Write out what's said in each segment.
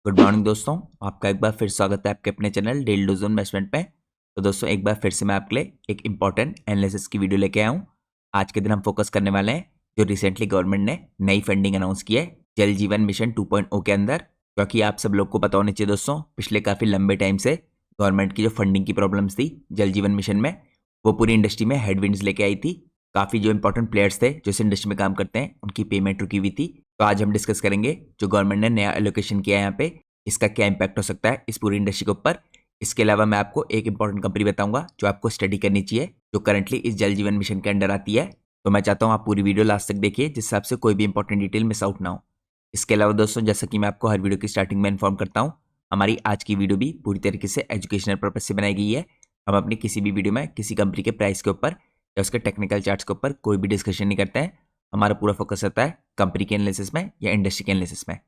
Good morning दोस्तों। आपका एक बार फिर स्वागत है आपके अपने चैनल डेली डोज इन्वेस्टमेंट में। तो दोस्तों एक बार फिर से मैं आपके लिए एक इंपॉर्टेंट एनालिसिस की वीडियो लेके आया हूँ। आज के दिन हम फोकस करने वाले हैं जो रिसेंटली गवर्नमेंट ने नई फंडिंग अनाउंस की है जल जीवन मिशन 2.0 के अंदर। क्योंकि आप सब लोग को पता होना चाहिए दोस्तों, पिछले काफ़ी लंबे टाइम से गवर्नमेंट की जो फंडिंग की प्रॉब्लम्स थी जल जीवन मिशन में, वो पूरी इंडस्ट्री में हेडविंड्स लेके आई थी। काफ़ी जो इंपॉर्टेंट प्लेयर्स थे जो इस इंडस्ट्री में काम करते हैं उनकी पेमेंट रुकी हुई थी। तो आज हम डिस्कस करेंगे जो गवर्नमेंट ने नया एलोकेशन किया है यहाँ पे, इसका क्या इम्पैक्ट हो सकता है इस पूरी इंडस्ट्री के ऊपर। इसके अलावा मैं आपको एक इंपॉर्टेंट कंपनी बताऊंगा जो आपको स्टडी करनी चाहिए, जो करंटली इस जल जीवन मिशन के अंडर आती है। तो मैं चाहता हूँ आप पूरी वीडियो लास्ट तक देखिए, जिस हिसाब से कोई भी इंपॉर्टेंट डिटेल मिस आउट ना हो। इसके अलावा दोस्तों, जैसा कि मैं आपको हर वीडियो की स्टार्टिंग में इन्फॉर्म करता हूँ, हमारी आज की वीडियो भी पूरी तरीके से एजुकेशनल पर्पज से बनाई गई है। हम अपनी किसी भी वीडियो में किसी कंपनी के प्राइस के ऊपर या उसके टेक्निकल चार्ट्स के ऊपर कोई भी डिस्कशन नहीं करते हैं। हमारा पूरा फोकस रहता है कंपनी के एनालिसिस में या इंडस्ट्री के एनालिसिस में।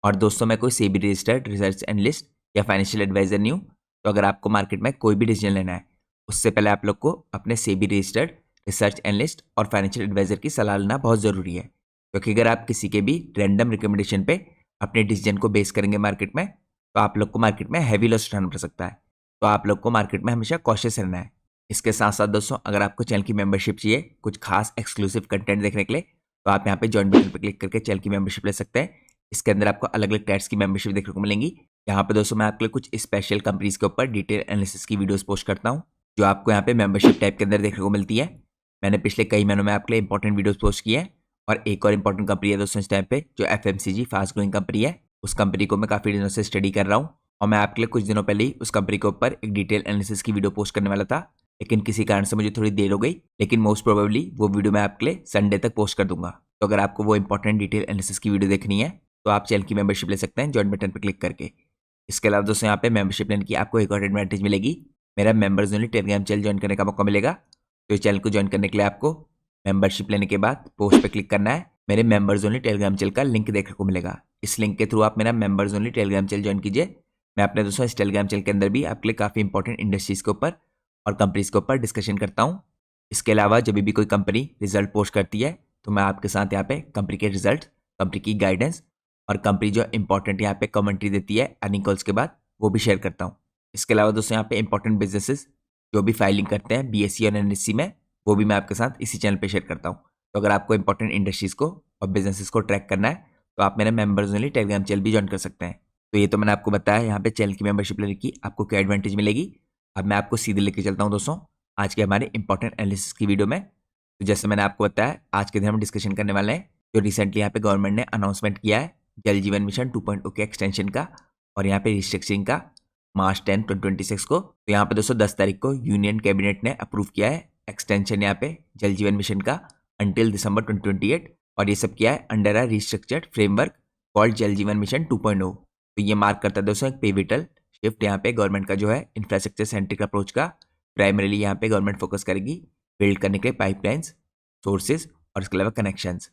और दोस्तों, मैं कोई सेबी रजिस्टर्ड रिसर्च एनालिस्ट या फाइनेंशियल एडवाइजर नहीं हूँ। तो अगर आपको मार्केट में कोई भी डिसीजन लेना है, उससे पहले आप लोग को अपने सेबी रजिस्टर्ड रिसर्च एनालिस्ट और फाइनेंशियल एडवाइजर की सलाह लेना बहुत ज़रूरी है। क्योंकि अगर आप किसी के भी रैंडम रिकमेंडेशन पे अपने डिसीजन को बेस करेंगे मार्केट में, तो आप लोग को मार्केट में हैवी लॉस उठाना पड़ सकता है। तो आप लोग को मार्केट में हमेशा कॉशियस रहना है। इसके साथ साथ दोस्तों, अगर आपको चैनल की मेंबरशिप चाहिए कुछ खास एक्सक्लूसिव कंटेंट देखने के लिए, तो आप यहाँ पे ज्वाइन बटन पर क्लिक करके चैनल की मेंबरशिप ले सकते हैं। इसके अंदर आपको अलग अलग टाइप्स की मेंबरशिप देखने को मिलेंगी। यहाँ पे दोस्तों मैं आपके लिए कुछ स्पेशल कंपनीज के ऊपर डिटेल एनालिसिस की वीडियोस पोस्ट करता हूँ, जो आपको यहाँ पे मेंबरशिप टाइप के अंदर देखने को मिलती है। मैंने पिछले कई महीनों में आपके लिए इंपॉर्टेंट वीडियोस पोस्ट किए हैं। और एक और इंपॉर्टेंट कंपनी है दोस्तों इस टाइम पे, जो FMCG फास्ट ग्रोइंग कंपनी है। उस कंपनी को मैं काफ़ी दिनों से स्टडी कर रहा हूँ, और मैं आपके लिए कुछ दिनों पहले ही उस कंपनी के ऊपर एक डिटेल एनालिसिस की वीडियो पोस्ट करने वाला था। लेकिन किसी कारण से मुझे थोड़ी देर हो गई, लेकिन मोस्ट प्रोबेबली वो वीडियो मैं आपके लिए संडे तक पोस्ट कर दूंगा। तो अगर आपको वो इंपॉर्टेंट डिटेल एनालिसिस की वीडियो देखनी है, तो आप चैनल की मेंबरशिप ले सकते हैं जॉइन बटन पर क्लिक करके। इसके अलावा दोस्तों, यहाँ पे मेंबरशिप लेने की आपको एक और एडवांटेज मिलेगी, मेरा members only Telegram channel join करने का मौका मिलेगा। तो इस चैनल को ज्वाइन करने के लिए आपको मेंबरशिप लेने के बाद पोस्ट पे क्लिक करना है। मेरे मेंबर्स ओनली टेलीग्राम चैनल का लिंक देखने को मिलेगा। इस लिंक के थ्रू आप मेरा members only Telegram channel join कीजिए। मैं अपने दोस्तों इस टेलीग्राम चैनल के अंदर भी आपके लिए काफ़ी इंपॉर्टेंट इंडस्ट्रीज के ऊपर और कंपनीज के ऊपर डिस्कशन करता हूँ। इसके अलावा जब भी कोई कंपनी रिजल्ट पोस्ट करती है, तो मैं आपके साथ यहाँ पे कंपनी के रिजल्ट, कंपनी की गाइडेंस और कंपनी जो इंपॉर्टेंट यहाँ पे कमेंट्री देती है अर्निंग कॉल्स के बाद, वो भी शेयर करता हूँ। इसके अलावा दोस्तों, यहाँ पे इंपॉर्टेंट बिजनेसेस जो भी फाइलिंग करते हैं BSE और NSE में, वो भी मैं आपके साथ इसी चैनल पे शेयर करता हूँ। तो अगर आपको इंपॉर्टेंट इंडस्ट्रीज को और बिजनेसेस को ट्रैक करना है, तो आप मेरे मेंबर्स ओनली टेलीग्राम चैनल भी ज्वाइन कर सकते हैं। तो ये तो मैंने आपको बताया यहाँ पे चैनल की मेंबरशिप लेने की आपको क्या एडवांटेज मिलेगी। अब मैं आपको सीधे लेके चलता हूँ दोस्तों आज के हमारे इंपॉर्टेंट एनालिसिस की वीडियो में। तो जैसे मैंने आपको बताया, आज के दिन हम डिस्कशन करने वाले हैं जो रिसेंटली यहाँ पे गवर्नमेंट ने अनाउंसमेंट किया है जल जीवन मिशन 2.0 के एक्सटेंशन का, और यहाँ पे रिस्ट्रक्चरिंग का, मार्च 10, 2026 को। तो यहाँ पे दोस्तों 10 तारीख को यूनियन कैबिनेट ने अप्रूव किया है एक्सटेंशन यहाँ पे जल जीवन मिशन का अंटिल दिसंबर 2028, और ये सब किया है under a restructured framework called जल जीवन मिशन 2.0। तो ये मार्क करता है दोस्तों एक पिवटल शिफ्ट यहाँ पे गवर्नमेंट का जो है इंफ्रास्ट्रक्चर सेंट्रिक अप्रोच का। प्राइमरीली यहाँ पे गवर्नमेंट फोकस करेगी बिल्ड करने के लिए पाइपलाइंस, सोर्सेज और इसके अलावा कनेक्शंस।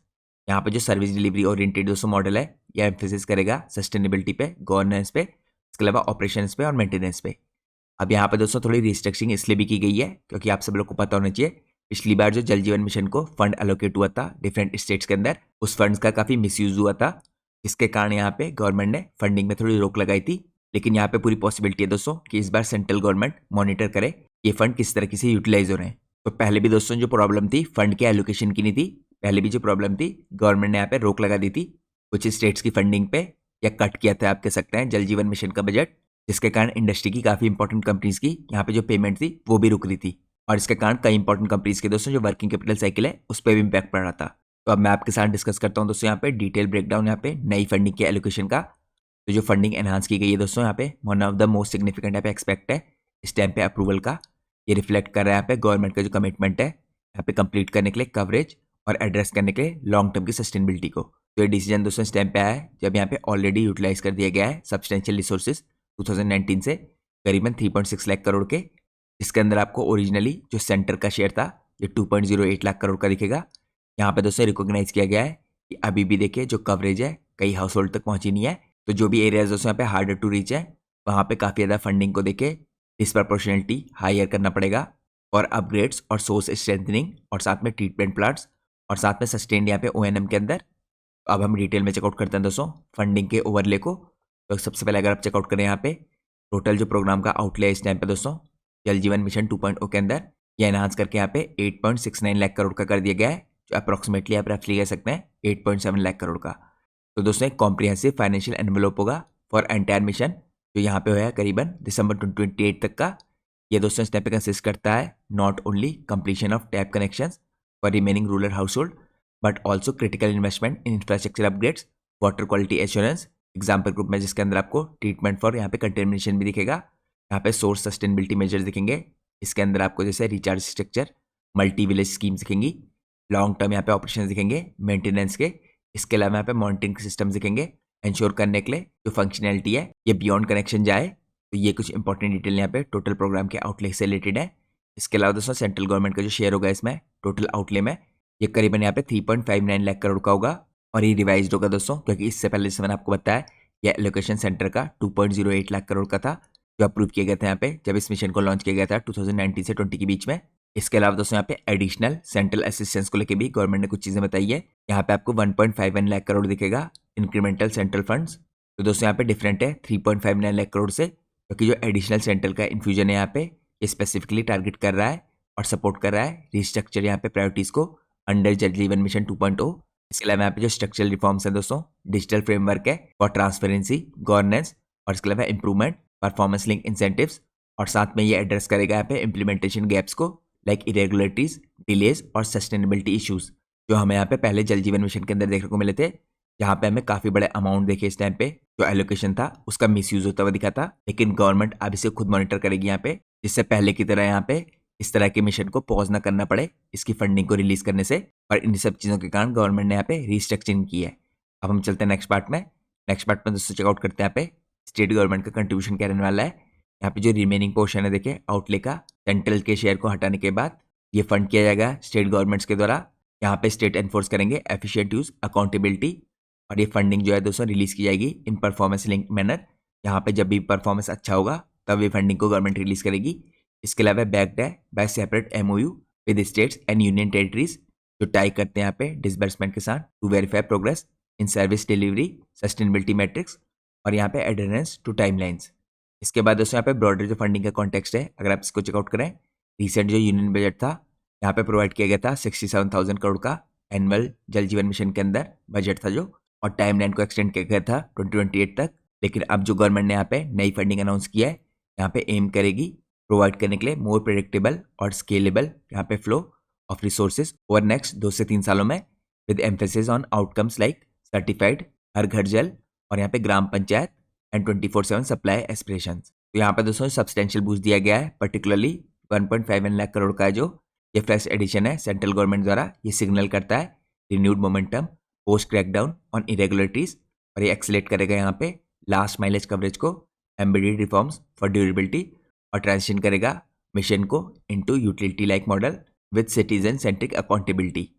यहाँ पे जो सर्विस डिलीवरी ओरिएंटेड दोस्तों मॉडल है, यह एम्फेसिस करेगा सस्टेनेबिलिटी पे, गवर्नेंस पे, इसके अलावा ऑपरेशंस पे और मेंटेनेंस पे। अब यहाँ पे दोस्तों थोड़ी रिस्ट्रक्चरिंग इसलिए भी की गई है क्योंकि आप सब लोग को पता होना चाहिए, पिछली बार जो जल जीवन मिशन को फंड एलोकेट हुआ था डिफरेंट स्टेट्स के अंदर, उस फंड्स का काफ़ी मिसयूज हुआ था। इसके कारण यहाँ पे गवर्नमेंट ने फंडिंग में थोड़ी रोक लगाई थी। लेकिन यहाँ पे पूरी पॉसिबिलिटी है दोस्तों कि इस बार सेंट्रल गवर्नमेंट मॉनिटर करे ये फंड किस तरीके से यूटिलाइज हो रहे हैं। तो पहले भी दोस्तों जो प्रॉब्लम थी फंड के एलोकेशन की नहीं थी, पहले भी जो प्रॉब्लम थी गवर्नमेंट ने यहाँ पे रोक लगा दी थी कुछ स्टेट्स की फंडिंग पे, या कट किया था आप कह सकते हैं जल जीवन मिशन का बजट, जिसके कारण इंडस्ट्री की काफ़ी इंपॉर्टेंट कंपनीज की यहाँ पे जो पेमेंट थी वो भी रुक रही थी। और इसके कारण कई इंपॉर्टेंट कंपनीज के दोस्तों जो वर्किंग कैपिटल साइकिल है उस पर भी इम्पैक्ट पड़ रहा था। तो अब मैं आपके साथ डिस्कस करता हूँ दोस्तों यहाँ पे डिटेल ब्रेकडाउन यहाँ पे नई फंडिंग के एलोकेशन का। तो जो फंडिंग एनहांस की गई है दोस्तों यहाँ पे, one of the most significant यहाँ पे एक्सपेक्ट है इस टाइम पे अप्रूवल का। ये रिफ्लेक्ट कर रहा है यहाँ पे गवर्नमेंट का जो कमिटमेंट है यहाँ पे कंप्लीट करने के लिए कवरेज और एड्रेस करने के लिए लॉन्ग टर्म की सस्टेनेबिलिटी को। तो ये डिसीजन दोस्तों इस टाइम पे आया है जब यहाँ पे ऑलरेडी यूटिलाइज कर दिया गया है सब्सटेंशियल रिसोर्सेज 2019 से करीबन 3.6 लाख करोड़ के, जिसके अंदर आपको ओरिजिनली जो सेंटर का शेयर था ये 2.08 लाख करोड़ का दिखेगा। यहाँ पे दोस्तों रिकॉग्नाइज किया गया है कि अभी भी देखिए जो कवरेज है कई हाउस होल्ड तक पहुंची नहीं है। तो जो भी एरियाज दोस्तों यहाँ पे हार्डर टू रीच है, वहाँ पे काफ़ी ज़्यादा फंडिंग को देखे डिसप्रपोर्शनलिटी हायर करना पड़ेगा, और अपग्रेड्स और सोर्स स्ट्रेंथनिंग और साथ में ट्रीटमेंट प्लांट्स और साथ में सस्टेन्ड यहाँ पे ONM के अंदर। अब हम डिटेल में चेकआउट करते हैं दोस्तों फंडिंग के ओवरले को। तो सबसे पहले अगर आप चेकआउट करें यहाँ पे टोटल जो प्रोग्राम का आउटले है इस टाइम पे दोस्तों जल जीवन मिशन 2.0 के अंदर ये एनहांस करके यहाँ पे 8.69 लाख करोड़ का कर दिया गया है, जो अप्रोक्सीमेटली आप रफली कह सकते हैं 8.7 लाख करोड़ का। तो दोस्तों एक कॉम्प्रिहेंसिव फाइनेंशियल एनवेलोप होगा फॉर एंटायर मिशन, जो यहाँ पे है करीबन दिसंबर 2028 तक का। ये दोस्तों इस टाइम पे कंसिस्ट करता है not only completion of tap connection for remaining rural house hold but also critical investment in infrastructure upgrades, water quality assurance example group में, जिसके अंदर आपको ट्रीटमेंट फॉर यहाँ पे कंटेमिनेशन भी दिखेगा, यहाँ पे सोर्स सस्टेनेबिलिटी मेजर्स दिखेंगे, इसके अंदर आपको जैसे recharge structure, multi village schemes दिखेंगी, लॉन्ग टर्म यहाँ पे ऑपरेशन दिखेंगे मेंटेनेंस के, इसके अलावा यहाँ पे मॉनिटरिंग सिस्टम दिखेंगे इंश्योर करने के लिए जो फंक्शनैलिटी है ये बियॉन्ड कनेक्शन जाए। तो ये कुछ इंपॉर्टेंट डिटेल यहाँ पे टोटल प्रोग्राम के आउटले से रिलेटेड है। इसके अलावा दोस्तों सेंट्रल गवर्नमेंट का जो शेयर होगा इसमें टोटल आउटले में ये करीबन यहाँ पे 3.59 लाख करोड़ का होगा और ये रिवाइज होगा दोस्तों, क्योंकि इससे पहले जैसे मैंने आपको बताया यह एलोकेशन सेंटर का 2.08 लाख करोड़ का था जो अप्रूव किया गया था यहाँ पे जब इस मिशन को लॉन्च किया गया था 2019 से 20 के बीच में। इसके अलावा दोस्तों यहाँ पे एडिशनल सेंट्रल असिस्टेंस को लेकर भी गवर्नमेंट ने कुछ चीजें बताई है। यहाँ पे आपको 1.51 लाख करोड़ दिखेगा इंक्रीमेंटल सेंट्रल फंड्स। तो दोस्तों यहाँ पे डिफरेंट है 3.59 लाख करोड़ से, क्योंकि जो एडिशनल सेंट्रल का इन्फ्यूजन है यहाँ पे ये स्पेसिफिकली टारगेट कर रहा है और सपोर्ट कर रहा है रिस्ट्रक्चर यहाँ पे प्रायोरिटीज को अंडर जल जीवन मिशन 2.0। इसके अलावा यहाँ पे जो स्ट्रक्चरल रिफॉर्म्स है दोस्तों, डिजिटल फ्रेमवर्क है फॉर ट्रांसपेरेंसी गवर्नेंस और इसके अलावा इंप्रूवमेंट परफॉर्मेंस लिंक इंसेंटिव्स, और साथ में ये एड्रेस करेगा यहाँ पे इम्प्लीमेंटेशन गैप्स को लाइक इरेगुलरिटीज, डिलेज और सस्टेनेबिलिटी इश्यूज जो हमें यहाँ पे पहले जल जीवन मिशन के अंदर देखने को मिले थे, जहाँ पे हमें काफी बड़े अमाउंट देखे इस टाइम पे जो एलोकेशन था उसका मिसयूज होता हुआ दिखा था। लेकिन गवर्नमेंट अब इसे खुद मॉनिटर करेगी यहाँ पे, जिससे पहले की तरह यहाँ पे इस तरह के मिशन को पॉज ना करना पड़े इसकी फंडिंग को रिलीज करने से। और इन सब चीजों के कारण गवर्नमेंट ने यहाँ पे रिस्ट्रक्चरिंग की है। अब हम चलते हैं नेक्स्ट पार्ट में। नेक्स्ट पार्ट में दोस्तों चेकआउट करते हैं यहाँ पे स्टेट गवर्नमेंट का कंट्रीब्यूशन क्या रहने वाला है। यहाँ पे जो रिमेनिंग पोर्शन है देखिए आउटले का, सेंट्रल के शेयर को हटाने के बाद ये फंड किया जाएगा स्टेट गवर्नमेंट्स के द्वारा। यहाँ पे स्टेट एनफोर्स करेंगे एफिशिएंट यूज अकाउंटेबिलिटी और ये फंडिंग जो है दोस्तों रिलीज की जाएगी इन परफॉर्मेंस लिंक मैनर। यहाँ पे जब भी परफॉर्मेंस अच्छा होगा तब ये फंडिंग को गवर्नमेंट रिलीज करेगी। इसके अलावा बैक्ड है by separate MoU with states and union territories जो टाई करते हैं यहाँ पे डिसबर्समेंट के साथ to verify progress in service delivery sustainability metrics और यहाँ पे एडहेरेंस टू टाइमलाइंस। इसके बाद दोस्तों यहाँ पे ब्रॉडर जो फंडिंग का कॉन्टेक्स्ट है अगर आप इसको चेकआउट करें, रिसेंट जो यूनियन बजट था यहाँ पे प्रोवाइड किया गया था 67,000 करोड़ का एनुअल जल जीवन मिशन के अंदर बजट था जो, और टाइमलाइन को एक्सटेंड किया गया था 2028 तक। लेकिन अब जो गवर्नमेंट ने यहाँ पे नई फंडिंग अनाउंस किया है यहाँ पे एम करेगी प्रोवाइड करने के लिए मोर प्रेडिक्टेबल और स्केलेबल यहाँ पे flow of resources over next 2 से 3 सालों में with emphasis on outcomes like certified Har Ghar Jal और यहाँ पे gram panchayat and 24/7 supply aspirations. तो यहाँ पे दोस्तों सब्सटेंशियल बूस्ट दिया गया है, पर्टिकुलरली 1.51 लाख करोड़ का जो ये फ्रेश एडिशन है सेंट्रल गवर्नमेंट द्वारा। ये सिग्नल करता है renewed momentum post crackdown on irregularities और ये एक्सेलेरेट करेगा यहाँ पे लास्ट माइलेज कवरेज को, एम्बेडेड रिफॉर्म्स फॉर ड्यूरेबिलिटी और ट्रांजिशन करेगा मिशन को into utility like model with citizen centric accountability.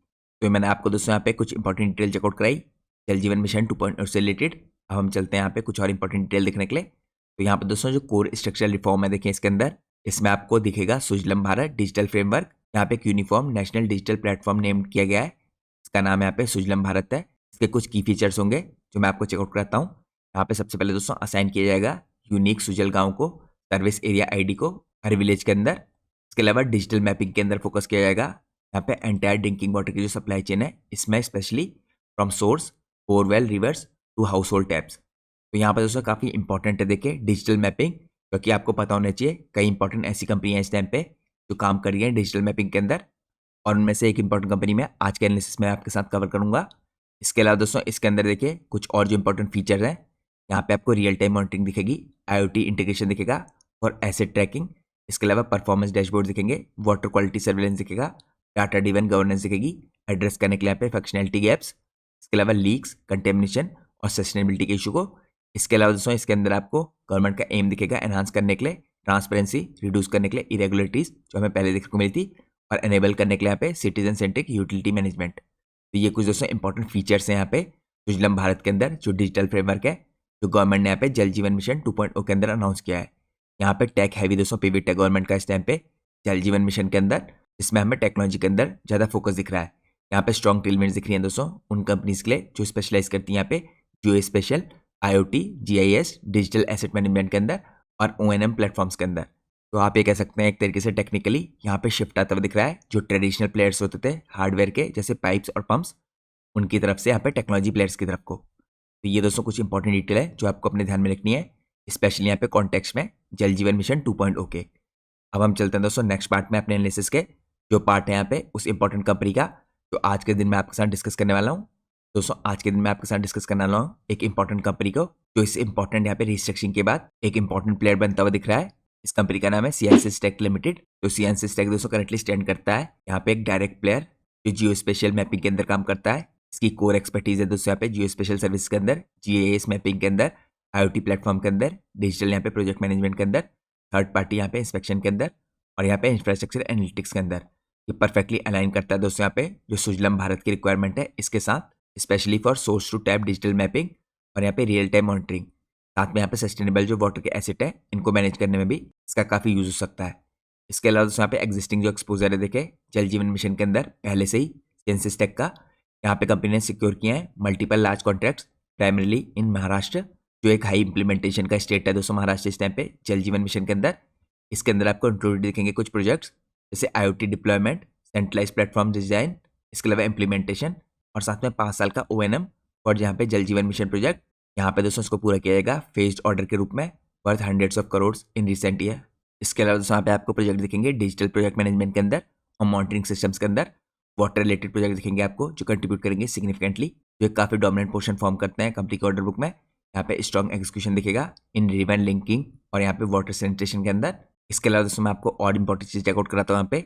तो मैंने आपको दोस्तों यहाँ पे कुछ इंपॉर्टेंट डिटेल चेकआउट कराई जल जीवन मिशन 2.0 से रिलेटेड। अब हम चलते हैं यहाँ पे कुछ और इंपॉर्टेंट डिटेल देखने के लिए। तो यहाँ पे दोस्तों जो कोर स्ट्रक्चरल रिफॉर्म है देखें इसके अंदर, इसमें आपको दिखेगा सुजलम भारत डिजिटल फ्रेमवर्क। यहाँ पे एक uniform national digital platform name किया गया है, इसका नाम यहाँ पे सुजलम भारत है। इसके कुछ की फीचर्स होंगे जो मैं आपको चेकआउट कराता हूँ। यहाँ पे सबसे पहले दोस्तों असाइन किया जाएगा यूनिक सुजल गाँव को सर्विस एरिया आईडी को हर विलेज के अंदर। इसके अलावा डिजिटल मैपिंग के अंदर फोकस किया जाएगा। यहाँ पे एंटायर ड्रिंकिंग वाटर की जो सप्लाई चेन है इसमें specially from source borewell rivers to household taps. तो यहाँ पर दोस्तों काफ़ी इंपॉर्टेंट है देखिए डिजिटल मैपिंग, क्योंकि आपको पता होना चाहिए कई इंपॉर्टेंट ऐसी कंपनियाँ इस टाइम पे जो काम कर रही हैं डिजिटल मैपिंग के अंदर, और उनमें से एक इंपॉर्टेंट कंपनी में आज के एनालिसिस में आपके साथ कवर करूँगा। इसके अलावा दोस्तों इसके अंदर देखिए कुछ और जो इंपॉर्टेंट फीचर हैं, यहाँ पे आपको रियल टाइम मॉनिटरिंग दिखेगी, IoT इंटीग्रेशन दिखेगा और एसेट ट्रैकिंग। इसके अलावा परफॉर्मेंस डैशबोर्ड दिखेंगे, वाटर क्वालिटी सर्वेलेंस दिखेगा, डाटा ड्रिवन गवर्नेंस दिखेगी, एड्रेस करने के लिए यहाँ पे फंक्शनैलिटी गैप्स। इसके अलावा लीक्स, कंटेमिनेशन और सस्टेनेबिलिटी के इशू को। इसके अलावा दोस्तों इसके अंदर आपको गवर्नमेंट का एम दिखेगा एनहांस करने के लिए ट्रांसपेरेंसी, रिड्यूस करने के लिए इरेगुलरिटीज जो हमें पहले देखने को मिली थी, और एनेबल करने के लिए यहाँ पे सिटीजन सेंट्रिक यूटिलिटी मैनेजमेंट। तो ये कुछ दोस्तों इंपॉर्टेंट फीचर्स हैं यहाँ पे सुजलम भारत के अंदर जो डिजिटल फ्रेमवर्क है जो गवर्नमेंट ने यहाँ पे जल जीवन मिशन 2.0 के अंदर अनाउंस किया है। यहाँ पे टेक हैवी दोस्तों पिवट है गवर्नमेंट का इस टाइम पे जल जीवन मिशन के अंदर, जिसमें हमें टेक्नोलॉजी के अंदर ज़्यादा फोकस दिख रहा है। यहाँ पे स्ट्रॉन्ग टेलमेंट्स दिख रही हैं दोस्तों उन कंपनीज के लिए जो स्पेशलाइज करती हैं यहाँ पे geospatial IoT, GIS, digital asset management के अंदर और O&M प्लेटफॉर्म्स के अंदर। तो आप ये कह सकते हैं एक तरीके से टेक्निकली यहाँ पे शिफ्ट आता हुआ दिख रहा है। जो ट्रेडिशनल प्लेयर्स होते थे हार्डवेयर के जैसे पाइप्स और पंप्स, उनकी तरफ से यहाँ पे टेक्नोलॉजी प्लेयर्स की तरफ को। तो ये दोस्तों कुछ इंपॉर्टेंट डिटेल है जो आपको अपने ध्यान में रखनी है, स्पेशली यहाँ पे कॉन्टेक्स्ट में जल जीवन मिशन 2.0 के। अब हम चलते हैं दोस्तों नेक्स्ट पार्ट में अपने एनालिसिस के, जो पार्ट है यहाँ पे उस इंपॉर्टेंट कंपनी का जो आज के दिन में आपके साथ डिस्कस करने वाला हूँ। दोस्तों आज के दिन में आपके साथ डिस्कस करने वाला हूँ एक इंपॉर्टेंट कंपनी को जो इस इंपॉर्टेंट यहाँ पे रिस्ट्रक्चरिंग के बाद एक इंपॉर्टेंट प्लेयर बनता हुआ दिख रहा है। इस कंपनी का नाम है सिएनसिस टेक लिमिटेड। तो सिएनसिस टेक दोस्तों करंटली स्टैंड करता है यहाँ पे एक डायरेक्ट प्लेयर जो जियो स्पेशल मैपिंग के अंदर काम करता है। इसकी कोर एक्सपर्टीज है दोस्तों यहाँ पे जियो स्पेशल सर्विस के अंदर, जीआईएस मैपिंग के अंदर, IoT प्लेटफॉर्म के अंदर, डिजिटल यहाँ पे प्रोजेक्ट मैनेजमेंट के अंदर, थर्ड पार्टी यहाँ पे इंस्पेक्शन के अंदर और यहाँ पे इंफ्रास्ट्रक्चर एनालिटिक्स के अंदर। ये परफेक्टली अलाइन करता है दोस्तों यहाँ पे जो सुजलम भारत की रिक्वायरमेंट है इसके साथ, specially for source to tap digital mapping और यहाँ पे रियल टाइम मॉनिटरिंग। साथ में यहाँ पे सस्टेनेबल जो वाटर के एसेट है इनको मैनेज करने में भी इसका काफ़ी यूज हो सकता है। इसके अलावा दोस्तों यहाँ पे एग्जिस्टिंग जो एक्सपोजर है देखे जल जीवन मिशन के अंदर पहले से ही सिएनसिस टेक का, यहाँ पे कंपनी ने सिक्योर किए हैं multiple large contracts primarily in Maharashtra, जो एक हाई इंप्लीमेंटेशन का स्टेट है दोस्तों महाराष्ट्र इस टाइम पे जल जीवन मिशन के अंदर। इसके अंदर आपको इंक्लूडेड दिखेंगे कुछ प्रोजेक्ट्स जैसे IoT deployment, centralise platform design, इसके अलावा इम्प्लीमेंटेशन और साथ में 5 साल का O&M और जहाँ पे जल जीवन मिशन प्रोजेक्ट यहाँ पे दोस्तों इसको पूरा किया जाएगा फेज्ड ऑर्डर के रूप में worth hundreds of crore in recent year. इसके अलावा दोस्तों यहाँ पे आपको प्रोजेक्ट दिखेंगे डिजिटल प्रोजेक्ट मैनेजमेंट के अंदर और मॉनिटरिंग सिस्टम्स के अंदर। वाटर रिलेटेड प्रोजेक्ट दिखेंगे आपको जो कंट्रीब्यूट करेंगे सिग्निफिकेंटली, जो एक काफ़ी डोमिनेंट पोर्शन फॉर्म करते हैं कंपनी के ऑर्डर बुक में। यहाँ पे स्ट्रॉन्ग एग्जीक्यूशन दिखेगा इन रिवन लिंकिंग और यहाँ पे वाटर सैनिटेशन के अंदर। इसके अलावा दोस्तों मैं आपको और इंपॉर्टेंट चीज चेकआउट कराता हूँ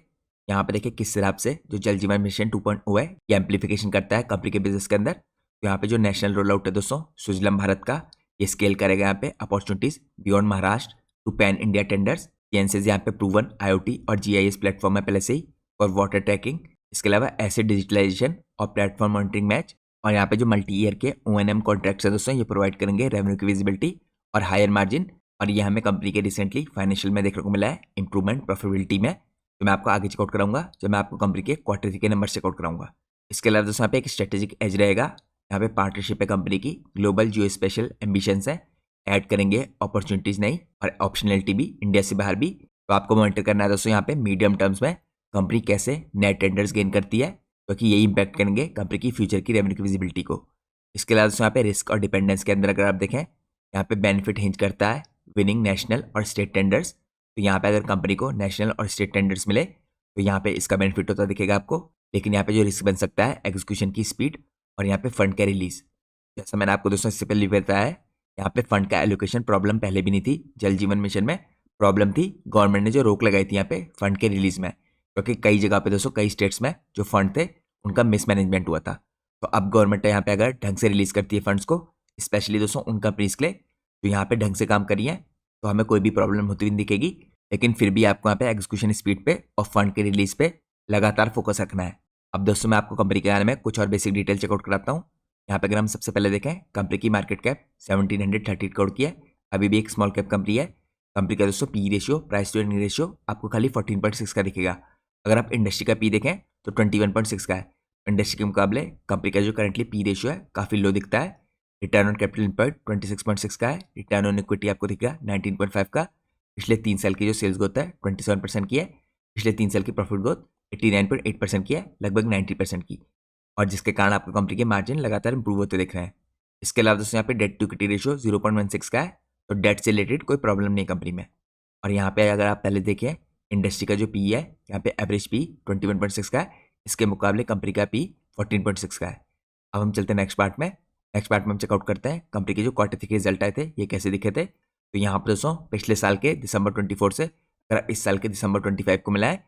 यहाँ पे देखिए किस हिसाब से जो जल जीवन मिशन 2.0 है ये एम्प्लीफिकेशन करता है कंपनी के बिजनेस के अंदर। तो यहाँ पे जो नेशनल रोल आउट है दोस्तों सुजलम भारत का, ये स्केल करेगा यहाँ पे opportunities beyond Maharashtra to pan India tenders. सिएनसिस यहाँ पे प्रूवन IoT और GIS प्लेटफॉर्म है पहले से ही फॉर वाटर ट्रैकिंग। इसके अलावा एसेट डिजिटलाइजेशन और प्लेटफॉर्म मॉनिटरिंग मैच और यहाँ पे जो मल्टी ईयर के O&M कॉन्ट्रैक्ट्स है दोस्तों ये प्रोवाइड करेंगे रेवेन्यू की विजिबिलिटी और हायर मार्जिन। और ये हमें कंपनी के रिसेंटली फाइनेंशियल में देखने को मिला है इंप्रूवमेंट प्रॉफिटेबिलिटी में, जो मैं आपको आगे चेकआउट कराऊंगा जब मैं आपको कंपनी के क्वार्टर 3 के नंबर चेकआउट कराऊंगा। इसके अलावा दोस्तों यहाँ पे एक स्ट्रेटेजिक एज रहेगा, यहाँ पे पार्टनरशिप है कंपनी की, ग्लोबल जियो स्पेशल एम्बिशंस है, ऐड करेंगे अपॉर्चुनिटीज नहीं और ऑप्शनलिटी भी इंडिया से बाहर भी। तो आपको मॉनिटर करना है दोस्तों यहाँ पे मीडियम टर्म्स में कंपनी कैसे नए टेंडर्स गेन करती है, क्योंकि यही इंपैक्ट करेंगे कंपनी की फ्यूचर की रेवेन्यू की विजिबिलिटी को। इसके अलावा दोस्तों यहाँ पे रिस्क और डिपेंडेंस के अंदर अगर आप देखें यहाँ पे बेनिफिट हिंज करता है विनिंग नेशनल और स्टेट टेंडर्स। तो यहाँ पे अगर कंपनी को नेशनल और स्टेट टेंडर्स मिले तो यहाँ पे इसका बेनिफिट होता दिखेगा आपको, लेकिन यहाँ पे जो रिस्क बन सकता है एग्जीक्यूशन की स्पीड और यहाँ पे फंड का रिलीज। जैसा मैंने आपको दोस्तों इससे पहले बताया है यहाँ पे फंड का एलोकेशन प्रॉब्लम पहले भी नहीं थी, जल जीवन मिशन में प्रॉब्लम थी गवर्नमेंट ने जो रोक लगाई थी यहाँ पे फंड के रिलीज में, क्योंकि कई जगह पे दोस्तों कई स्टेट्स में जो फंड थे उनका मिसमैनेजमेंट हुआ था। तो अब गवर्नमेंट यहाँ पे अगर ढंग से रिलीज करती है फंड्स को, स्पेशली दोस्तों उन कंपनीज के लिए तो यहाँ पे ढंग से काम करी है, तो हमें कोई भी प्रॉब्लम होती हुई नहीं दिखेगी। लेकिन फिर भी आपको यहाँ पे एग्जीक्यूशन स्पीड पे और फंड के रिलीज पे लगातार फोकस रखना है। अब दोस्तों मैं आपको कंपनी के बारे में कुछ और बेसिक डिटेल चेकआउट कराता हूँ। यहाँ पे अगर हम सबसे पहले देखें कंपनी की मार्केट कैप 1730 करोड़ की है, अभी भी एक स्मॉल कैप कंपनी है। कंपनी का दोस्तों P ratio price to earning ratio आपको खाली 14.6 का दिखेगा। अगर आप इंडस्ट्री का पी देखें तो 21.6 का है। इंडस्ट्री के मुकाबले कंपनी का जो करंटली पी रेशियो है काफ़ी लो दिखता है। रिटर्न ऑन कैपिटल एम्प्लॉयड 26.6 का है। रिटर्न ऑन इक्विटी आपको दिखेगा 19.5 का। पिछले 3 साल की जो सेल्स ग्रोथ है 27% की है। पिछले 3 साल की प्रॉफिट ग्रोथ 89.8% की है, लगभग 90% की, और जिसके कारण आपको कंपनी के मार्जिन लगातार इंप्रूव होते दिख रहे हैं। इसके अलावा दोस्तों यहाँ पे डेट टू इक्विटी रेशियो 0.16 का है, तो डेट से रिलेटेड कोई प्रॉब्लम नहीं कंपनी में। और यहाँ पे अगर आप पहले देखिए इंडस्ट्री का जो पी है यहाँ पे एवरेज पी 21.6 का है, इसके मुकाबले कंपनी का पी 14.6 का है। अब हम चलते हैं नेक्स्ट पार्ट में। नेक्स्ट पार्ट में हम चेकआउट करते हैं कंपनी के जो क्वार्टर 3 के रिजल्ट आए थे ये कैसे दिखे थे। तो यहाँ पर दोस्तों पिछले साल के दिसंबर 24 से अगर आप इस साल के दिसंबर 25 को मिलाएं,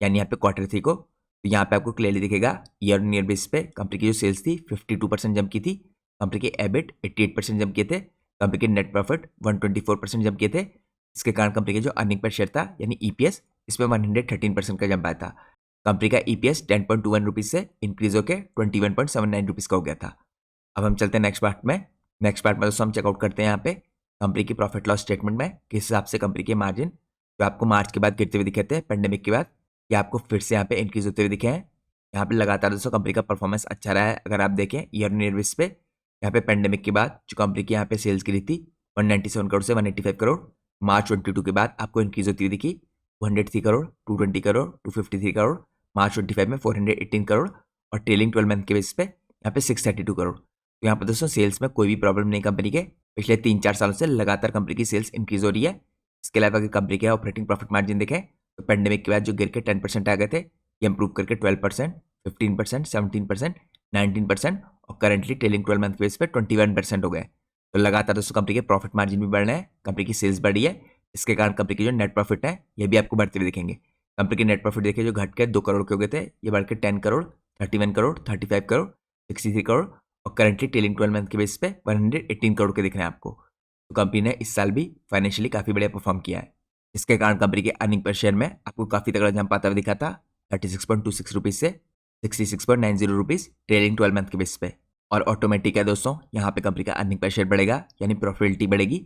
यानी यहाँ पे क्वार्टर 3 को, तो यहाँ पे आपको क्लियरली दिखेगा ईयर ऑन ईयर बेस पे कंपनी की जो सेल्स थी 52% जंप की थी, कंपनी के एबिट 88% जंप किए थे, कंपनी के नेट प्रॉफिट 124% जंप किए थे। इसके कारण कंपनी के जो अर्निंग पर शेयर था यानी ईपीएस इसमें 113% का जंप आया था। कंपनी का ईपीएस 10.21 रुपीज़ से इंक्रीज होकर 21.79 रुपीज़ का हो गया था। अब हम चलते हैं नेक्स्ट पार्ट में। नेक्स्ट पार्ट में दोस्तों हम चेकआउट करते हैं यहाँ पे कंपनी की प्रॉफिट लॉस स्टेटमेंट में किस हिसाब से कंपनी के मार्जिन जो आपको मार्च के बाद गिरते हुए दिखे थे पेंडेमिक के बाद, ये आपको फिर से यहाँ पे इंक्रीज होते हुए दिखे हैं। यहाँ पे लगातार दोस्तों कंपनी का परफॉर्मेंस अच्छा रहा है। अगर आप देखें ईयर ऑन ईयर बेस पे यहाँ पे पेंडेमिक के बाद जो कंपनी की यहाँ पे सेल्स गिरी थी 197 करोड़ से 185 करोड़, मार्च 22 के बाद आपको इंक्रीज होती हुई दिखी 203 करोड़, 220 करोड़, 253 करोड़, मार्च 25 में 418 करोड़ और ट्रेलिंग 12 मंथ के बेसिस पे यहाँ पे 632 करोड़। तो यहाँ पर दोस्तों सेल्स में कोई भी प्रॉब्लम नहीं कंपनी के, पिछले 3-4 सालों से लगातार कंपनी की सेल्स इंक्रीज हो रही है। इसके अलावा अगर कंपनी के ऑपरेटिंग प्रॉफिट मार्जिन देखें तो पेंडेमिक के बाद जो गिर के 10% आ गए थे ये इंप्रूव करके 12%, 15%, 17%, 19% और करंटली ट्रेलिंग 12 मंथ बेस पे 21% हो गए। तो लगातार दोस्तों कंपनी के प्रॉफिट मार्जिन भी बढ़ रहे हैं, कंपनी की सेल्स बढ़ी है, इसके कारण कंपनी की जो नेट प्रॉफिट है ये भी आपको बढ़ते हुए दिखेंगे। कंपनी के नेट प्रॉफिट देखिए जो घट के 2 करोड़ के हो गए थे ये बढ़ के 10 करोड़, 31 करोड़, 35 करोड़, 63 करोड़ और करंटली ट्रेलिंग 12 मंथ के बेस पे 118 करोड़ के दिख रहे हैं आपको। तो कंपनी ने इस साल भी फाइनेंशियली काफी बढ़िया परफॉर्म किया है, जिसके कारण कंपनी के अर्निंग पर शेयर में आपको काफी तगड़ा जंप आता हुआ दिखा था 36.26 रुपीज से 66.90 रुपीज ट्रेलिंग 12 मंथ के बेस पे। और ऑटोमेटिक है दोस्तों यहाँ पे कंपनी का अर्निंग पर शेयर बढ़ेगा यानी प्रॉफिटेबिलिटी बढ़ेगी,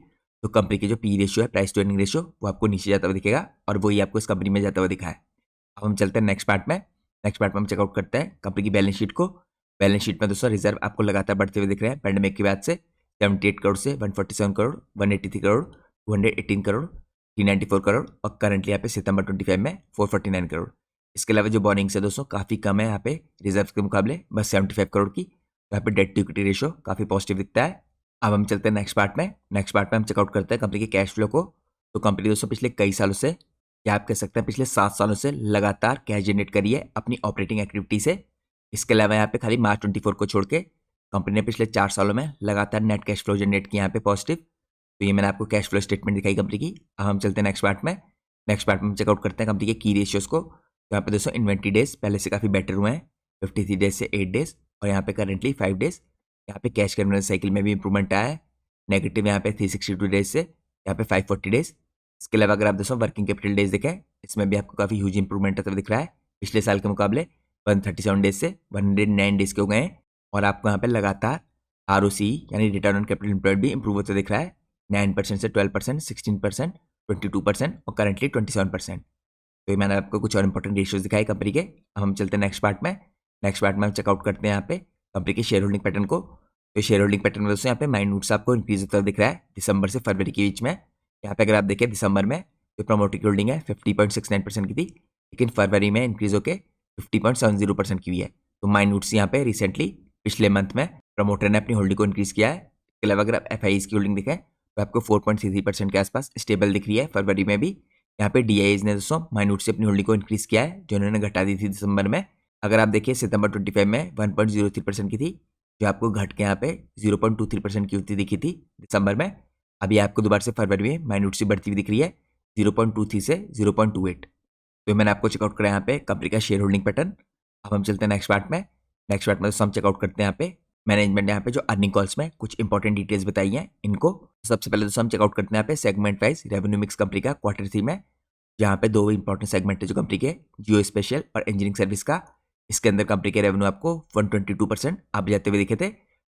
तो कंपनी की जो पी रेशियो है, प्राइस टू अर्निंग रेशियो, वो आपको नीचे जाता हुआ दिखेगा और वही आपको इस कंपनी में जाता हुआ दिखा है। अब हम चलते हैं नेक्स्ट पार्ट में। नेक्स्ट पार्ट में हम चेकआउट करते हैं कंपनी की बैलेंस शीट को। बैलेंस शीट में दोस्तों रिजर्व आपको लगातार बढ़ते हुए दिख रहे हैं पेंडेमिक के बाद से 78 करोड़ से 147 करोड़, 183 करोड़, 218 करोड़, 394 करोड़ और करंटली यहाँ पे सितंबर 25 में 449 करोड़। इसके अलावा जो बॉर्निंग्स है दोस्तों काफी कम है यहाँ पे रिजर्व के मुकाबले, बस 75 करोड़ की। यहाँ पे डेट टू इक्विटी रेशियो काफी पॉजिटिव दिखता है। अब हम चलते हैं नेक्स्ट पार्ट में। नेक्स्ट पार्ट में हम चेकआउट करते हैं कंपनी के कैश फ्लो को। तो कंपनी दोस्तों पिछले कई सालों से, या आप कह सकते हैं पिछले 7 सालों से लगातार कैश जनरेट करी है अपनी ऑपरेटिंग एक्टिविटी से। इसके अलावा यहाँ पे खाली मार्च 24 को छोड़ के कंपनी ने पिछले 4 सालों में लगातार नेट कैश फ्लो जनरेट किया यहाँ पे पॉजिटिव। तो ये मैंने आपको कैश फ्लो स्टेटमेंट दिखाई कंपनी की। अब हम चलते हैं नेक्स्ट पार्ट में। नेक्स्ट पार्ट में हम चेकआउट करते हैं कंपनी के की रेशियोज को। तो यहाँ पे दोस्तों इन्वेंट्री डेज पहले से काफी बेटर हुए हैं, 53 डेज से 8 डेज और यहाँ पे करेंटली 5 डेज। यहाँ पे कैश कन्वर्जन साइकिल में भी इंप्रूवमेंट आया है, नेगेटिव यहाँ पे 362 डेज से यहाँ पे 540 डेज। इसके अलावा अगर आप दोस्तों वर्किंग कैपिटल डेज देखें इसमें भी आपको काफी ह्यूज इंप्रूवमेंट आता दिख रहा है, पिछले साल के मुकाबले 137 डेज से 109 डेज के हो गए हैं। और आपको यहाँ पे लगातार ROCE यानी रिटर्न ऑन कैपिटल एम्प्लॉयड भी इंप्रूव होता दिख रहा है, 9% से 12%, 16%, 22% और करंटली 27%। तो ये मैंने आपको कुछ और इंपॉर्टेंट रेशियोज दिखाए कंपनी के। अब हम चलते हैं नेक्स्ट पार्ट में। नेक्स्ट पार्ट में हम चेकआउट करते हैं यहाँ पे कंपनी के शेयर होल्डिंग पैटर्न को। तो शेयर होल्डिंग पैटर्न में दोस्तों यहाँ पे माइन्यूट्स आपको इंक्रीज होता दिख रहा है दिसंबर से फरवरी के बीच में। यहाँ पे अगर आप देखें दिसंबर में जो प्रमोटर की होल्डिंग है 50.69% की थी, लेकिन फरवरी में इंक्रीज होकर 50.70% की हुई है। तो माइन्यूट्स यहाँ पे रिसेंटली पिछले मंथ में प्रमोटर ने अपनी होल्डिंग को इंक्रीज किया है। इसके अलावा अगर आप FIs की होल्डिंग देखें तो आपको 4.33% के आसपास स्टेबल दिख रही है फरवरी में भी। यहाँ पे DIs ने दोस्तों माइन्यूट से अपनी होल्डिंग को इंक्रीज किया है जो उन्होंने घटा दी थी दिसंबर में। अगर आप देखिए सितंबर 25 में 1.03% की थी, जो आपको घट के यहाँ पे 0.23% की होती दिखी थी दिसंबर में। अभी आपको दोबारा से फरवरी में माइन्यूट से बढ़ती हुई दिख रही है 0.23 से 0.28। तो मैंने आपको चेकआउट करा यहाँ पे कंपनी का शेयर होल्डिंग पैटर्न। अब हम चलते हैं नेक्स्ट पार्ट में। नेक्स्ट पार्ट में दोस्तों हम चेकआउट करते हैं यहाँ पे मैनेजमेंट ने यहाँ पे जो अर्निंग कॉल्स में कुछ इंपॉर्टेंट डिटेल्स बताई हैं इनको। सबसे पहले दोस्तों हम चेकआउट करते हैं यहाँ पे segment wise revenue mix company का Q3 में, जहाँ पे 2 इंपॉर्टेंट सेगमेंट है जो कंपनी के, जियो स्पेशल और इंजीनियरिंग सर्विस का। इसके अंदर कंपनी के रेवेन्यू आपको 122% अप जाते हुए दिखे थे।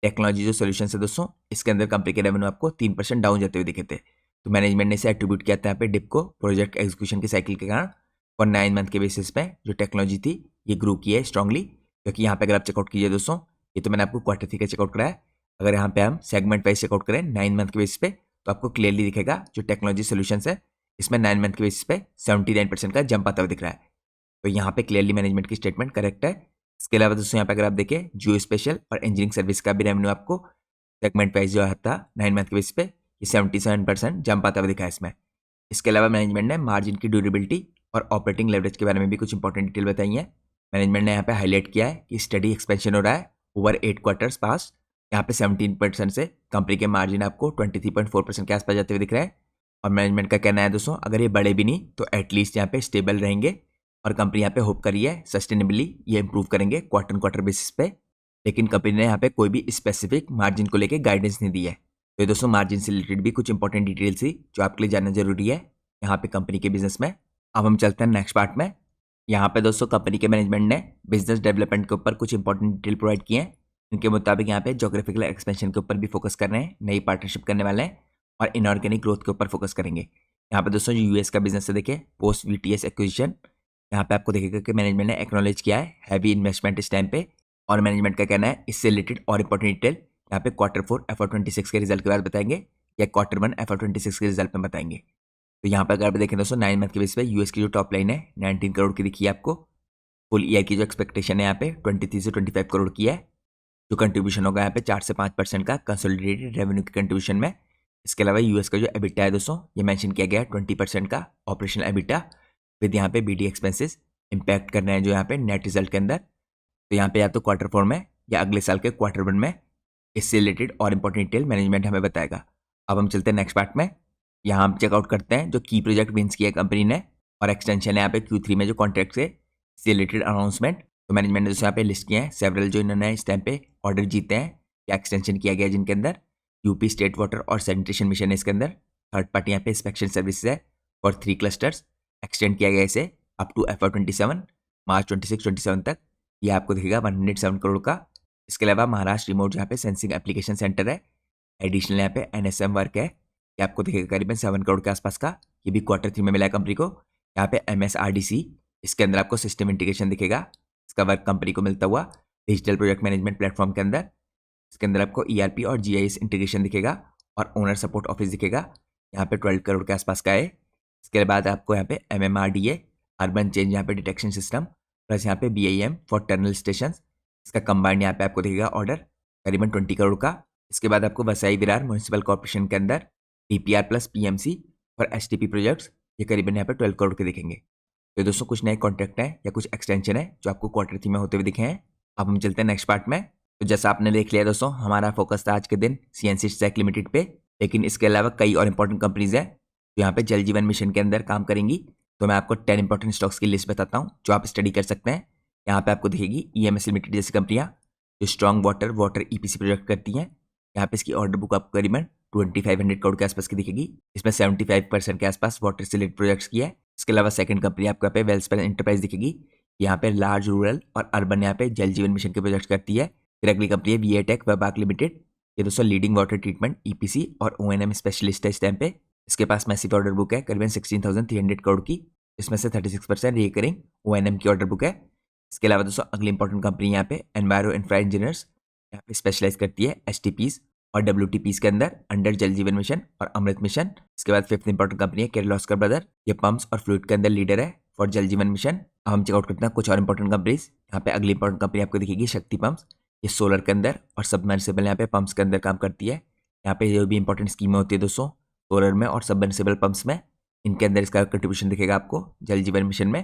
टेक्नोलॉजी जो सोल्यूशन है दोस्तों इसके अंदर कंपनी के रेवेन्यू आपको 3% डाउन जाते हुए दिखे थे। तो मैनेजमेंट ने इसे एट्रीब्यूट किया था यहाँ पे डिप को प्रोजेक्ट एग्जीक्यूशन के साइकिल के कारण। और 9 मंथ के बेसिस पे जो टेक्नोलॉजी थी ये ग्रो की है स्ट्रांगली, क्योंकि यहाँ पे अगर आप चेकआउट कीजिए दोस्तों, ये तो मैंने आपको Q3 का चेकआउट कराया है। अगर यहाँ पे हम सेगमेंट वाइज चेकआउट करें 9 मंथ के बेसिस पे तो आपको क्लियरली दिखेगा जो टेक्नोलॉजी सोल्यूशंस है इसमें 9 मंथ के बेसिस पे 79% का जंप आता हुआ दिख रहा है। तो यहाँ पे क्लियरली मैनेजमेंट की स्टेटमेंट करेक्ट है। इसके अलावा दोस्तों यहाँ पे अगर आप देखें जियो स्पेशल और इंजीनियरिंग सर्विस का भी रेवेन्यू आपको सेगमेंट वाइज जो था 9 मंथ के बेसिस पे ये 77% जंप आता हुआ दिखा है इसमें। इसके अलावा मैनेजमेंट ने मार्जिन की ड्यूरेबिलिटी और ऑपरेटिंग लेवरेज के बारे में भी कुछ इंपॉर्टेंट डिटेल बताई है। मैनेजमेंट ने यहाँ पे हाईलाइट किया है कि स्टडी एक्सपेंशन हो रहा है ओवर 8 क्वार्टर्स पास। यहाँ पे 17% से कंपनी के मार्जिन आपको 23.4% के आसपास जाते हुए दिख रहा है। और मैनेजमेंट का कहना है दोस्तों अगर ये बढ़े भी नहीं तो एटलीस्ट यहाँ पे स्टेबल रहेंगे, और कंपनी यहाँ पे होप करी है सस्टेनेबली ये इंप्रूव करेंगे क्वार्टर बेसिस पे। लेकिन कंपनी ने यहाँ पे कोई भी स्पेसिफिक मार्जिन को लेकर गाइडेंस नहीं दी है। तो ये दोस्तों मार्जिन से रिलेटेड भी कुछ इंपॉर्टेंट डिटेल्स थी जो आपके लिए जानना जरूरी है यहाँ पे कंपनी के बिजनेस में। अब हम चलते हैं नेक्स्ट पार्ट में। यहाँ पे दोस्तों कंपनी के मैनेजमेंट ने बिजनेस डेवलपमेंट के ऊपर कुछ इंपॉर्टेंट डिटेल प्रोवाइड किए हैं। इनके मुताबिक यहाँ पे ज्योग्राफिकल एक्सपेंशन के ऊपर भी फोकस कर रहे हैं, नई पार्टनरशिप करने वाले हैं और इनऑर्गेनिक ग्रोथ के ऊपर फोकस करेंगे। यहाँ पे दोस्तों जो US का बिजनेस है देखिए पोस्ट VTS एक्विजिशन, यहाँ पे आपको देखेगा कि मैनेजमेंट ने एक्नॉलेज किया है हैवी इन्वेस्टमेंट इस टाइम पे। और मैनेजमेंट का कहना है इससे रिलेटेड और इंपॉर्टेंट डिटेल यहाँ पे Q4 FY26 के रिजल्ट के बाद बताएंगे या Q1 FY26 के रिजल्ट में बताएंगे। तो यहाँ पर अगर आप देखें दोस्तों 9 मंथ के बेस पे यूएस की जो टॉप लाइन है 19 करोड़ की दिखी है आपको। फुल ईयर की जो एक्सपेक्टेशन है यहाँ पे 23 से 25 करोड़ की है। जो कंट्रीब्यूशन होगा यहाँ पे 4 से 5% का कंसोलिडेटेड रेवेन्यू के कंट्रीब्यूशन में। इसके अलावा यूएस का जो एबिटा है दोस्तों ये मेंशन किया गया है 20% का ऑपरेशनल एबिटा विद यहाँ पे बीडी एक्सपेंसेस इंपैक्ट करना है जो यहाँ पे नेट रिजल्ट के अंदर। तो यहाँ पे या तो Q4 में या अगले साल के Q1 में इससे रिलेटेड और इंपॉर्टेंट डिटेल मैनेजमेंट हमें बताएगा। अब हम चलते हैं नेक्स्ट पार्ट में। यहाँ हम चेकआउट करते हैं जो की प्रोजेक्ट विंस किया कंपनी ने और एक्सटेंशन है यहाँ पे Q3 में जो कॉन्ट्रैक्ट से रिलेटेड अनाउंसमेंट। तो मैनेजमेंट ने दोस्तों यहाँ पे लिस्ट किए हैं सेवरल जो इन्होंने इस टाइम पे ऑर्डर जीते हैं या एक्सटेंशन किया गया जिनके अंदर यूपी स्टेट वाटर और सैनिटेशन मिशन है। इसके अंदर थर्ड पार्टी यहाँ पे इंस्पेक्शन सर्विसेज है और 3 क्लस्टर्स एक्सटेंड किया गया इसे अप टू FY27 मार्च 26-27 तक। ये आपको दिखेगा 107 करोड़ का। इसके अलावा महाराष्ट्र रिमोट जहाँ पे सेंसिंग एप्लीकेशन सेंटर है एडिशनल यहाँ पे NSM वर्क है ये आपको दिखेगा करीबन 7 करोड़ के आसपास का। ये भी Q3 में मिला है कंपनी को। यहाँ पे MSRDC इसके अंदर आपको सिस्टम इंटीग्रेशन दिखेगा। इसका वर्क कंपनी को मिलता हुआ डिजिटल प्रोजेक्ट मैनेजमेंट प्लेटफॉर्म के अंदर। इसके अंदर आपको ERP और GIS इंटीग्रेशन दिखेगा और ओनर सपोर्ट ऑफिस दिखेगा यहाँ पे 12 करोड़ के आसपास का है। इसके बाद आपको यहाँ पे MMRDA अर्बन चेंज यहाँ पे डिटेक्शन सिस्टम प्लस यहाँ पे BIM फॉर टनल स्टेशन इसका कंबाइंड यहाँ पे आपको दिखेगा ऑर्डर करीबन 20 करोड़ का। इसके बाद आपको वसई विरार म्यूनिसिपल कॉर्पोरेशन के अंदर DPR प्लस PMC और STP प्रोजेक्ट्स ये करीबन यहाँ पे 12 करोड़ के दिखेंगे। तो दोस्तों कुछ नए कॉन्ट्रैक्ट हैं या कुछ एक्सटेंशन है जो आपको Q3 में होते हुए दिखे हैं। अब हम चलते हैं नेक्स्ट पार्ट में। तो जैसा आपने देख लिया दोस्तों हमारा फोकस था आज के दिन CNC स्टैक लिमिटेड पे, लेकिन इसके अलावा कई और इंपॉर्टेंट कंपनीज हैं जो यहाँ पे जल जीवन मिशन के अंदर काम करेंगी। तो मैं आपको 10 इंपॉर्टेंट स्टॉक्स की लिस्ट बताता हूँ जो आप स्टडी कर सकते हैं। यहाँ पे आपको दिखेगी EMS लिमिटेड जैसी कंपनियाँ जो स्ट्रॉन्ग वाटर EPC प्रोजेक्ट करती हैं। यहाँ पे इसकी ऑर्डर बुक आपको करीबन 2500 करोड़ के आसपास की दिखेगी। इसमें 75% के आसपास वाटर से रिलेटेड प्रोजेक्ट्स की है। इसके अलावा सेकंड कंपनी आपको यहाँ पे वेलस्पेन एंटरप्राइज दिखेगी। यहाँ पे लार्ज रूरल और अर्बन यहाँ पे जल जीवन मिशन के प्रोजेक्ट्स करती है। फिर अगली कंपनी है VATech वेबाक लिमिटेड। ये दोस्तों लीडिंग वाटर ट्रीटमेंट EPC और ONM स्पेशलिस्ट है इस टाइम पे। इसके पास मैसिव ऑर्डर बुक है करीबन 16,300 करोड़ की। इसमें से 36% रिकरिंग ONM की ऑर्डर बुक है। इसके अलावा दोस्तों अगली इंपॉर्टेंट कंपनी यहाँ पे एनवायरो इंफ्रा इंजीनियर्स यहाँ पे स्पेशलाइज करती है STPs और WTPs के अंदर अंडर जल जीवन मिशन और अमृत मिशन। इसके बाद फिफ्थ इंपॉर्टेंट कंपनी है किर्लोस्कर ब्रदर। ये पंप्स और फ्लूइड के अंदर लीडर है फॉर जल जीवन मिशन। अब हम चेकआउट करते हैं कुछ और इंपॉर्टेंट कंपनीज। यहाँ पे अगली इंपॉर्टेंट कंपनी आपको दिखेगी शक्ति पंप्स। ये सोलर के अंदर और सबमर्सिबल यहाँ पे पंप्स के अंदर काम करती है। यहाँ पे जो भी इंपॉर्टेंट स्कीमें होती है दोस्तों सोलर में और सबमर्सिबल पंप्स में, इनके अंदर इसका कंट्रीब्यूशन दिखेगा आपको जल जीवन मिशन में।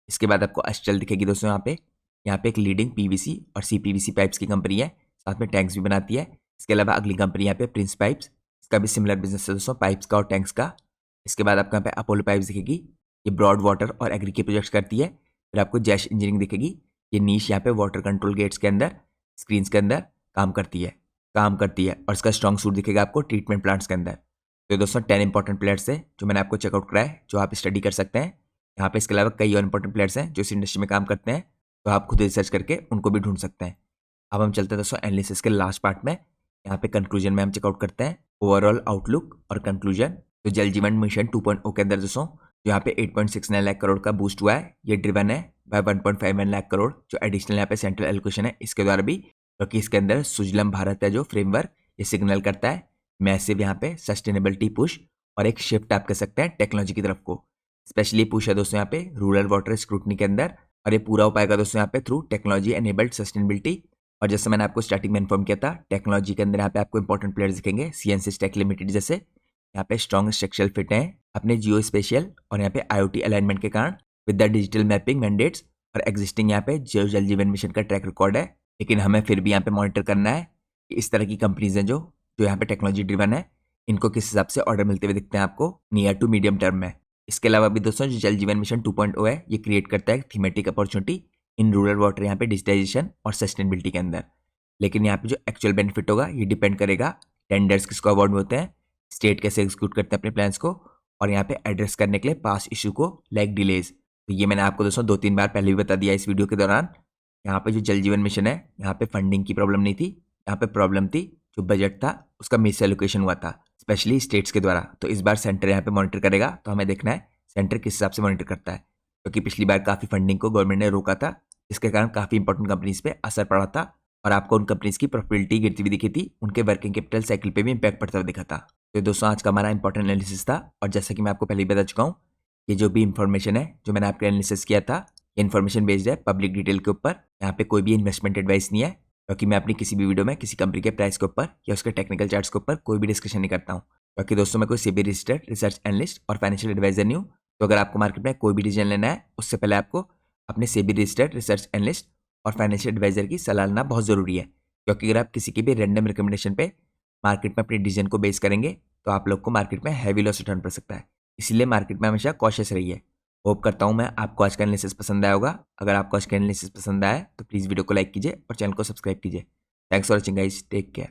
इसके बाद आपको अस्टल दिखेगी दोस्तों। यहाँ पे एक लीडिंग PVC और CPVC पाइप्स की कंपनी है, साथ में टैंक्स भी बनाती है। इसके अलावा अगली कंपनी यहाँ पे प्रिंस पाइप्स, इसका भी सिमिलर बिजनेस है दोस्तों पाइप्स का और टैंक्स का। इसके बाद आपको यहाँ पे अपोलो पाइप्स दिखेगी। ये ब्रॉड वाटर और एग्री के प्रोजेक्ट्स करती है। फिर आपको जैश इंजीनियरिंग दिखेगी। ये नीश यहाँ पे वाटर कंट्रोल गेट्स के अंदर स्क्रीन्स के अंदर काम करती है और इसका स्ट्रॉन्ग सूट दिखेगा आपको ट्रीटमेंट प्लांट्स के अंदर। तो दोस्तों 10 इंपॉर्टेंट प्लेयर्स है जो मैंने आपको चेकआउट कराया है जो आप स्टडी कर सकते हैं। यहाँ पे इसके अलावा कई और इंपॉर्टेंट प्लेयर्स हैं जो इस इंडस्ट्री में काम करते हैं, तो आप खुद रिसर्च करके उनको भी ढूंढ सकते हैं। अब हम चलते हैं दोस्तों एनालिसिस के लास्ट पार्ट में। यहाँ पे कंक्लूजन में हम चेकआउट करते हैं ओवरऑल आउटलुक और कंक्लूजन। तो जल जीवन मिशन 2.0 के अंदर दोस्तों जो यहाँ पे 8.69 लाख करोड़ का बूस्ट हुआ है, ये ड्रिवन है बाय 1.51 लाख करोड़ जो एडिशनल यहाँ पे सेंट्रल एलोकेशन है इसके द्वारा भी, क्योंकि इसके अंदर सुजलम भारत है जो फ्रेमवर्क ये सिग्नल करता है मैसिव यहाँ पे सस्टेनेबिलिटी पुश और एक शिफ्ट आप कह सकते हैं टेक्नोलॉजी की तरफ को। स्पेशली पुश है दोस्तों यहाँ पे रूरल वाटर स्क्रूटनी के अंदर, और ये पूरा हो पाएगा दोस्तों यहाँ पे थ्रू टेक्नोलॉजी एनेबल्ड सस्टेनेबिलिटी। और जैसे मैंने आपको स्टार्टिंग में इन्फॉर्म किया था टेक्नोलॉजी के अंदर यहाँ पे आपको इंपॉर्टेंट प्लेयर्स दिखेंगे CNC स्टैक लिमिटेड जैसे। यहाँ पे स्ट्रॉन्ग स्ट्रक्चरल फिट है अपने जियो स्पेशियल और यहाँ पे IoT अलाइनमेंट के कारण with the digital mapping mandates और एग्जिस्टिंग यहाँ पे जल जीवन मिशन का ट्रैक रिकॉर्ड है। लेकिन हमें फिर भी यहाँ पे मॉनिटर करना है कि इस तरह की कंपनीज हैं जो यहाँ पे टेक्नोलॉजी ड्रिवन है, इनको किस हिसाब से ऑर्डर मिलते हुए दिखते हैं आपको नियर टू मीडियम टर्म में। इसके अलावा भी दोस्तों जो जल जीवन मिशन 2.0 है ये क्रिएट करता है thematic opportunity in rural water यहाँ पे डिजिटाइजेशन और सस्टेनेबिलिटी के अंदर। लेकिन यहाँ पे जो एक्चुअल बेनिफिट होगा ये डिपेंड करेगा टेंडर्स किसको अवार्ड में होते हैं, स्टेट कैसे एग्जीक्यूट करते हैं अपने प्लान्स को, और यहाँ पे एड्रेस करने के लिए पास इशू को लाइक डिलेज। तो ये मैंने आपको दोस्तों 2-3 बार पहले भी बता दिया इस वीडियो के दौरान। यहाँ पे जो जल जीवन मिशन है यहाँ पे फंडिंग की प्रॉब्लम नहीं थी, यहाँ पे प्रॉब्लम थी जो बजट था उसका मिस एलोकेशन हुआ था स्पेशली स्टेट्स के द्वारा। तो इस बार सेंटर यहाँ पे मॉनिटर करेगा, तो हमें देखना है सेंटर किस हिसाब से मॉनिटर करता है, क्योंकि पिछली बार काफ़ी फंडिंग को गवर्नमेंट ने रोका था जिसके कारण काफ़ी इंपॉर्टेंट कंपनीज पे असर पड़ा था और आपको उन कंपनीज की प्रॉफिटेबिलिटी गिरती हुई दिखी थी, उनके वर्किंग कैपिटल साइकिल पे भी इंपैक्ट पड़ता हुआ दिखा था। तो दोस्तों आज का हमारा इंपॉर्टेंट एनालिसिस था, और जैसा कि मैं आपको पहले ही बता चुका हूँ, ये जो भी इंफॉर्मेशन है जो मैंने आपके एनालिसिस किया था, ये इन्फॉर्मेशन बेस्ड है पब्लिक डिटेल के ऊपर। यहाँ पे कोई भी इन्वेस्टमेंट एडवाइस नहीं है, क्योंकि मैं अपनी किसी भी वीडियो में किसी कंपनी के प्राइस के ऊपर या उसके टेक्निकल चार्ट्स के ऊपर कोई भी डिस्कशन नहीं करता हूँ, क्योंकि दोस्तों मैं कोई सेबी रजिस्टर्ड रिसर्च एनालिस्ट और फाइनेंशियल एडवाइजर नहीं हूँ। तो अगर आपको मार्केट में कोई भी डिसीजन लेना है, उससे पहले आपको अपने सेबी रजिस्टर्ड रिसर्च एनालिस्ट और फाइनेंशियल एडवाइजर की सलाह लेना बहुत जरूरी है, क्योंकि अगर आप किसी की भी रैंडम रिकमेंडेशन पे मार्केट में अपने डिसीजन को बेस करेंगे तो आप लोग को मार्केट में हैवी लॉस उठाना पड़ सकता है। इसलिए मार्केट में हमेशा कॉशियस रहिए। होप करता हूँ मैं आपको आज का एनालिसिस पसंद आया होगा। अगर आपको आज का एनालिसिस पसंद आया तो प्लीज़ वीडियो को लाइक कीजिए और चैनल को सब्सक्राइब कीजिए। Thanks for watching guys, take care.